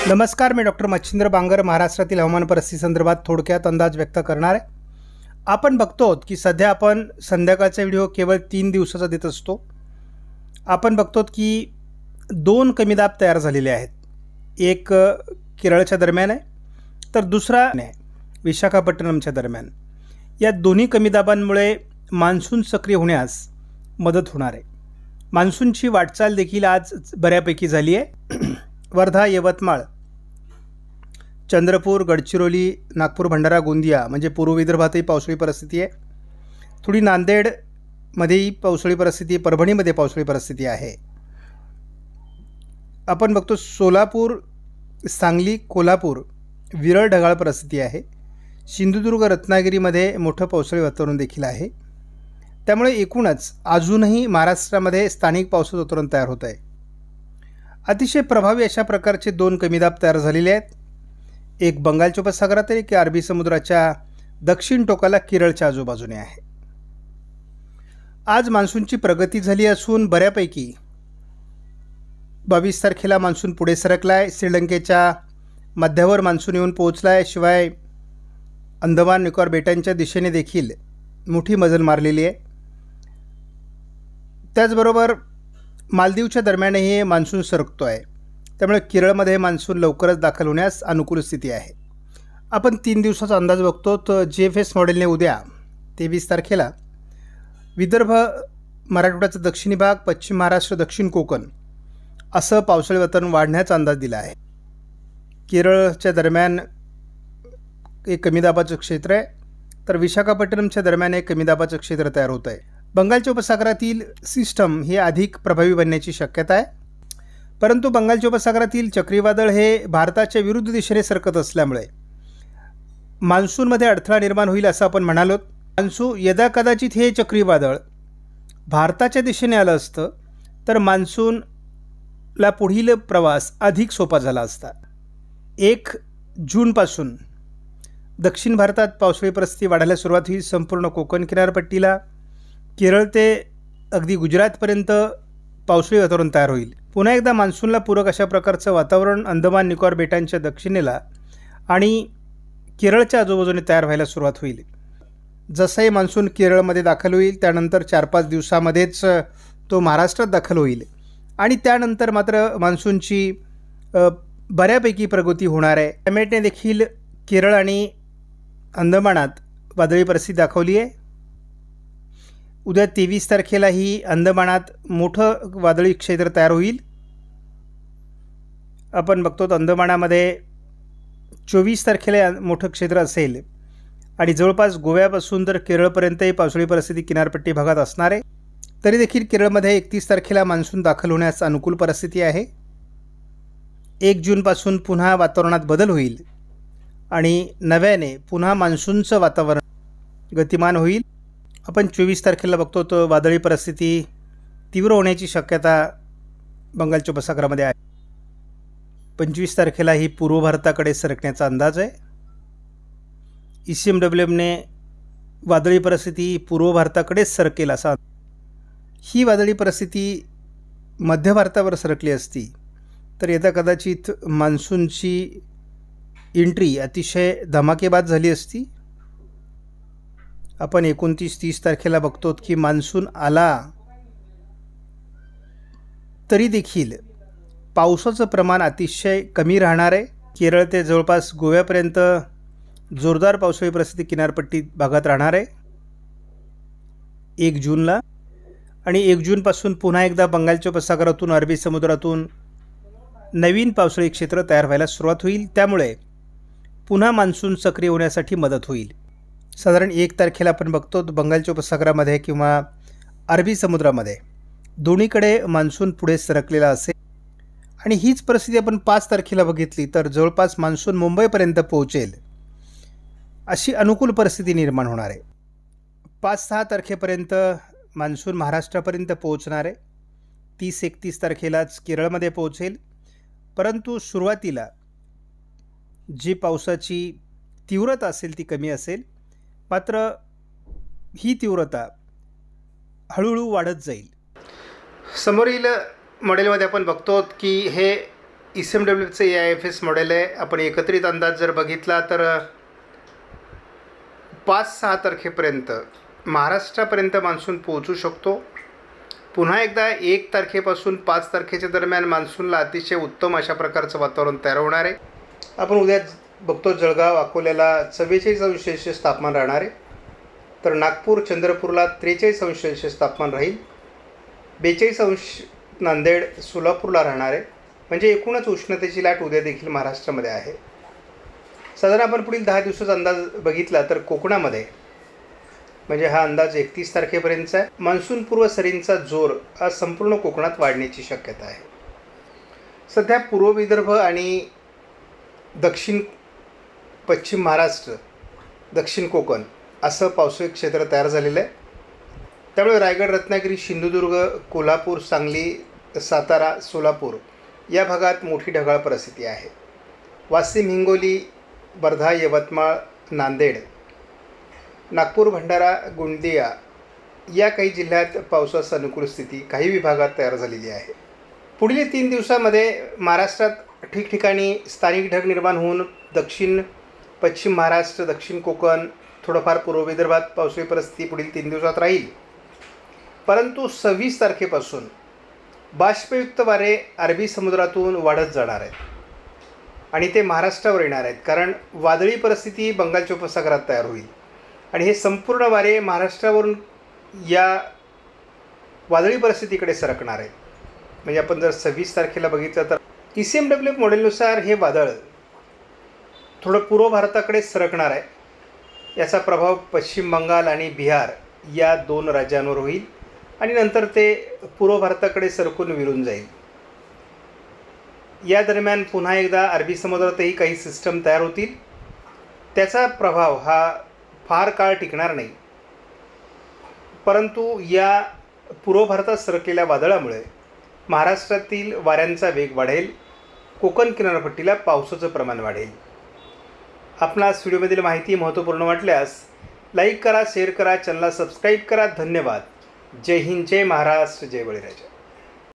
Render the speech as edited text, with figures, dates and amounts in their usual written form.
नमस्कार, मी डॉक्टर मच्छिंद्र बांगर महाराष्ट्रातील हवामान परिस्थिती संदर्भात थोडक्यात अंदाज व्यक्त करणार आहे। आपण बघतो की सध्या आपण संध्याकाळचा व्हिडिओ केवळ 3 दिवसाचा देत असतो। आपण बघतो की 2 कमी दाब तयार झालेले आहेत। एक केरळच्या दरम्यान आहे, तर दुसरा आहे विशाखापट्टणमच्या दरम्यान। या दोन्ही कमी दाबांमुळे मान्सून सक्रिय होण्यास मदत होणार आहे। मान्सूनची वाटचाल देखील आज बऱ्यापैकी झाली आहे। वर्धा, यवतमाळ, चंद्रपूर, गडचिरोली, नागपूर, भंडारा, गोंदिया म्हणजे पूर्व विदर्भातही पावसाळी परिस्थिती आहे। थोडी नांदेडमध्येही पावसाळी परिस्थिती, परभणीमध्ये पावसाळी परिस्थिती आहे। आपण बघतो सोलापूर, सांगली, कोल्हापूर विरळ ढगाळ परिस्थिती आहे। सिंधुदुर्ग, रत्नागिरीमध्ये मोठं पावसाळी वातावरण देखील आहे। त्यामुळे एकूणच अजूनही महाराष्ट्रामध्ये स्थानिक पावसाचं वातावरण तयार होत आहे। अतिशय प्रभावी अशा प्रकारचे 2 कमी दाब तयार झालेले आहेत। एक बंगालच्या उपसागरात, एक अरबी समुद्राच्या दक्षिण टोकाला केरळच्या आजूबाजूने आहे। आज मान्सूनची प्रगती झाली असून बऱ्यापैकी 22 तारखेला मान्सून पुढे सरकलाय। श्रीलंकेच्या मध्यावर मान्सून येऊन पोहोचलाय। शिवाय अंदमान निकोबार बेटांच्या दिशेने देखील मोठी मजल मारलेली आहे। त्याचबरोबर मालदीवच्या दरम्यानही मान्सून सरकतो आहे। त्यामुळे केरळमध्ये मान्सून लवकरच दाखल होण्यास अनुकूल स्थिती आहे। आपण 3 दिवसाचा अंदाज बघतो, तर GFS मॉडेलने उद्या 23 तारखेला विदर्भ, मराठवाड्याचा दक्षिणी भाग, पश्चिम महाराष्ट्र, दक्षिण कोकण असं पावसाळी वातावरण वाढण्याचा अंदाज दिला आहे। केरळच्या दरम्यान एक कमी दाबाचं क्षेत्र आहे, तर विशाखापट्टणमच्या दरम्यान एक कमी दाबाचं क्षेत्र तयार होत आहे। बंगालच्या उपसागरातील सिस्टम हे अधिक प्रभावी बनण्याची शक्यता आहे, परंतु बंगालच्या उपसागरातील चक्रीवादळ हे भारताच्या विरुद्ध दिशेने सरकत असल्यामुळे मान्सूनमध्ये अडथळा निर्माण होईल असं आपण म्हणालो। यदा कदाचित हे चक्रीवादळ भारताच्या दिशेने आलं असतं तर मान्सूनला पुढील प्रवास अधिक सोपा झाला असता। 1 जूनपासून दक्षिण भारतात पावसाळी परिस्थिती वाढायला सुरुवात होईल। संपूर्ण कोकण किनारपट्टीला, केरळ ते अगदी गुजरातपर्यंत पावसाळी वातावरण तयार होईल। पुन्हा एकदा मान्सूनला पूरक अशा प्रकारचं वातावरण अंदमान निकोबार बेटांच्या दक्षिणेला आणि केरळच्या आजूबाजूने तयार व्हायला सुरुवात होईल। जसंही मान्सून केरळमध्ये दाखल होईल त्यानंतर 4-5 दिवसामध्येच तो महाराष्ट्रात दाखल होईल आणि त्यानंतर मात्र मान्सूनची बऱ्यापैकी प्रगती होणार आहे। क्लायमेटने देखील केरळ आणि अंदमानात वादळी परिस्थिती दाखवली आहे। उद्या 23 तारखेला ही अंदमानात मोठं वादळी क्षेत्र तयार होईल। आपण बघतो अंदमानामध्ये 24 तारखेला मोठं क्षेत्र असेल आणि जवळपास गोव्यापासून तर केरळपर्यंतही पावसाळी परिस्थिती किनारपट्टी भागात असणार आहे। तरी देखील केरळमध्ये 31 तारखेला मान्सून दाखल होण्यास अनुकूल परिस्थिती आहे। 1 जूनपासून पुन्हा वातावरणात बदल होईल आणि नव्याने पुन्हा मान्सूनचं वातावरण गतिमान होईल। आपण 24 तारखेला बघतो तर वादळी परिस्थिती तीव्र होण्याची शक्यता बंगालच्या उपसागरामध्ये आहे। 25 तारखेला ही पूर्व भारताकडे सरकण्याचा अंदाज आहे। ECMWने वादळी परिस्थिती पूर्व भारताकडेच सरकेल असा। ही वादळी परिस्थिती मध्य भारतावर सरकली असती तर यदा कदाचित मान्सूनची एंट्री अतिशय धमाकेबाज झाली असती। आपण 29-30 तारखेला बघतो की मान्सून आला तरी देखील पावसाचं प्रमाण अतिशय कमी राहणार आहे। केरळ ते जवळपास गोव्यापर्यंत जोरदार पावसाळी परिस्थिती किनारपट्टी भागात राहणार आहे 1 जूनला आणि 1 जूनपासून पुन्हा एकदा बंगालच्या उपसागरातून, अरबी समुद्रातून नवीन पावसाळी क्षेत्र तयार व्हायला सुरुवात होईल। त्यामुळे पुन्हा मान्सून सक्रिय होण्यासाठी मदत होईल। साधारण 1 तारखेला आपण बघतो बंगालच्या उपसागरामध्ये किंवा अरबी समुद्रामध्ये दोन्हीकडे मान्सून पुढे सरकलेला असेल आणि हीच परिस्थिती आपण 5 तारखेला बघितली तर जवळपास मान्सून मुंबईपर्यंत पोहोचेल अशी अनुकूल परिस्थिती निर्माण होणार आहे। 5-6 तारखेपर्यंत मान्सून महाराष्ट्रापर्यंत पोहोचणार आहे। 30-31 तारखेलाच केरळमध्ये पोहोचेल, परंतु सुरुवातीला जी पावसाची तीव्रता असेल ती कमी असेल, मात्र ही तीव्रता हळूहळू वाढत जाईल। समोरील मॉडेलमध्ये आपण बघतो की हे ICMWचं AIFS मॉडेल आहे. आपण एकत्रित अंदाज जर बघितला तर 5-6 तारखेपर्यंत महाराष्ट्रापर्यंत मान्सून पोहोचू शकतो. पुन्हा एकदा 1 तारखेपासून 5 तारखेच्या दरम्यान मान्सूनला अतिशय उत्तम अशा प्रकारचं वातावरण तयार होणार आहे. आपण उद्या बघतो जळगाव अकोल्याला 44°C तापमान राहणार आहे, तर नागपूर चंद्रपूरला 43°C तापमान राहील. 42° नांदेड सोलापूरला राहणार आहे. म्हणजे एकूणच उष्णतेची लाट उद्या देखील महाराष्ट्रामध्ये आहे. साधारण आपण पुढील 10 दिवसाचा अंदाज बघितला तर कोकणामध्ये म्हणजे हा अंदाज 31 तारखेपर्यंतचा आहे. मान्सूनपूर्व सरींचा जोर हा संपूर्ण कोकणात वाढण्याची शक्यता आहे. सध्या पूर्व विदर्भ आणि दक्षिण पश्चिम महाराष्ट्र, दक्षिण कोकण असं पावसाळी क्षेत्र तयार झालेलं आहे. त्यामुळे रायगड, रत्नागिरी, सिंधुदुर्ग, कोल्हापूर, सांगली, सातारा, सोलापूर या भागात मोठी ढगाळ परिस्थिती आहे. वाशिम, हिंगोली, वर्धा, यवतमाळ, नांदेड, नागपूर, भंडारा, गोंदिया या काही जिल्ह्यात पावसाची अनुकूल स्थिती काही विभागात तयार झालेली आहे. पुढील 3 दिवसामध्ये महाराष्ट्रात ठिकठिकाणी स्थानिक ढग निर्माण होऊन दक्षिण पश्चिम महाराष्ट्र, दक्षिण कोकण, थोडंफार पूर्व विदर्भात पावसाळी परिस्थिती पुढील 3 दिवसात राहील. परंतु 26 तारखेपासून बाष्पयुक्त वारे अरबी समुद्रातून वाढत जाणार आहेत आणि ते महाराष्ट्रावर येणार आहेत. कारण वादळी परिस्थिती बंगालच्या उपसागरात तयार होईल आणि हे संपूर्ण वारे महाराष्ट्रावरून या वादळी परिस्थितीकडे सरकणार आहेत. म्हणजे आपण जर 26 तारखेला बघितलं तर ICMW मॉडेलनुसार हे वादळ थोडं पूर्व भारताकडे सरकणार आहे. याचा प्रभाव पश्चिम बंगाल आणि बिहार या 2 राज्यांवर होईल आणि नंतर ते पूर्व भारताकडे सरकून विरून जाईल. या दरम्यान पुन्हा एकदा अरबी समुद्रातही काही सिस्टम तयार होतील. त्याचा प्रभाव हा फार काळ टिकणार नाही. परंतु या पूर्व भारतात सरकलेल्या वादळामुळे महाराष्ट्रातील वाऱ्यांचा वेग वाढेल. कोकण किनारपट्टीला पावसाचं प्रमाण वाढेल. आपणास व्हिडिओमधील माहिती महत्त्वपूर्ण वाटल्यास लाईक करा, शेअर करा, चॅनलला सबस्क्राईब करा. धन्यवाद. जय हिंद, जय महाराष्ट्र, जय बळीराजा.